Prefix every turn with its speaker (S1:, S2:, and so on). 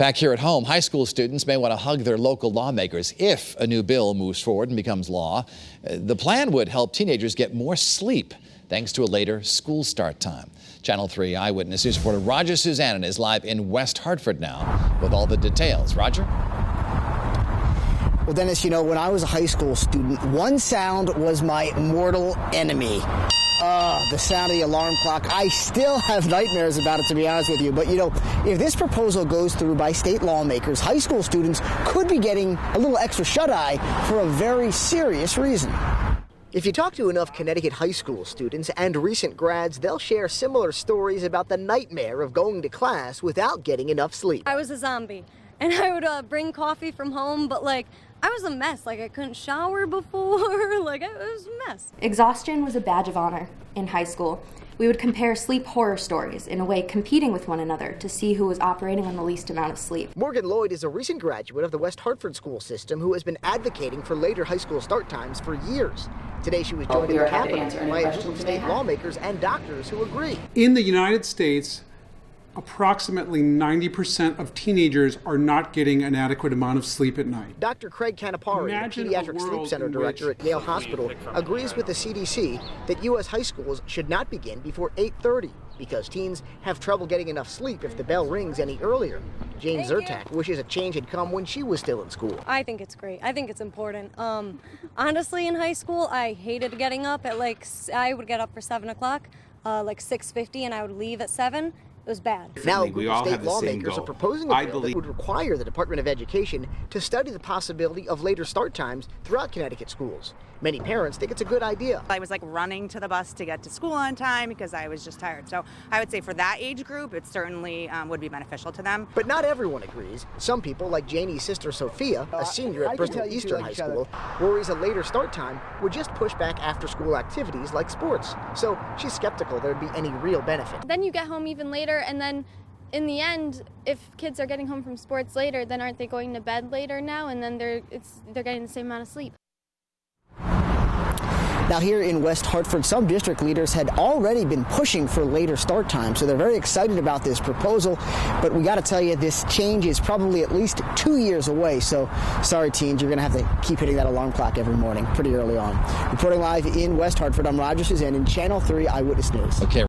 S1: Back here at home, high school students may want to hug their local lawmakers if a new bill moves forward and becomes law. The plan would help teenagers get more sleep thanks to a later school start time. Channel 3 Eyewitness News reporter Roger Suzanne is live in West Hartford now with all the details. Roger?
S2: Well, Dennis, you know, when I was a high school student, one sound was my mortal enemy. The sound of the alarm clock. I still have nightmares about it, to be honest with you. But, you know, if this proposal goes through by state lawmakers, high school students could be getting a little extra shut-eye for a very serious reason. If you talk to enough Connecticut high school students and recent grads, they'll share similar stories about the nightmare of going to class without getting enough sleep.
S3: I was a zombie, and I would bring coffee from home, but, like, I was a mess. Like, I couldn't shower before. Like, it was a mess.
S4: Exhaustion was a badge of honor in high school. We would compare sleep horror stories, in a way competing with one another to see who was operating on the least amount of sleep.
S2: Morgan Lloyd is a recent graduate of the West Hartford school system who has been advocating for later high school start times for years. Today she was joined in the Capitol by a group of state lawmakers and doctors who agree.
S5: In the United States, approximately 90% of teenagers are not getting an adequate amount of sleep at night.
S2: Dr. Craig Canapari, the Pediatric Sleep Center Director at Yale Hospital, agrees with the CDC that U.S. high schools should not begin before 8:30 because teens have trouble getting enough sleep if the bell rings any earlier. Jane Zertak wishes a change had come when she was still in school.
S3: I think it's great. I think it's important. Honestly, in high school, I hated getting up at, like, I would get up for 7 o'clock, like 6:50, and I would leave at 7. It was bad.
S2: Now, a group of state lawmakers are proposing a bill that would require the Department of Education to study the possibility of later start times throughout Connecticut schools. Many parents think it's a good idea.
S6: I was like running to the bus to get to school on time because I was just tired. So I would say for that age group, it certainly would be beneficial to them.
S2: But not everyone agrees. Some people, like Janie's sister Sophia, a senior at Bristol Eastern High School, worries a later start time would just push back after-school activities like sports. So she's skeptical there'd be any real benefit.
S7: Then you get home even later, and then in the end, if kids are getting home from sports later, then aren't they going to bed later now? And then they're getting the same amount of sleep.
S2: Now here in West Hartford, some district leaders had already been pushing for later start time, so they're very excited about this proposal. But we got to tell you, this change is probably at least 2 years away. So sorry, teens, you're going to have to keep hitting that alarm clock every morning pretty early on. Reporting live in West Hartford, I'm Roger Suzanne in Channel 3 Eyewitness News.
S1: Okay.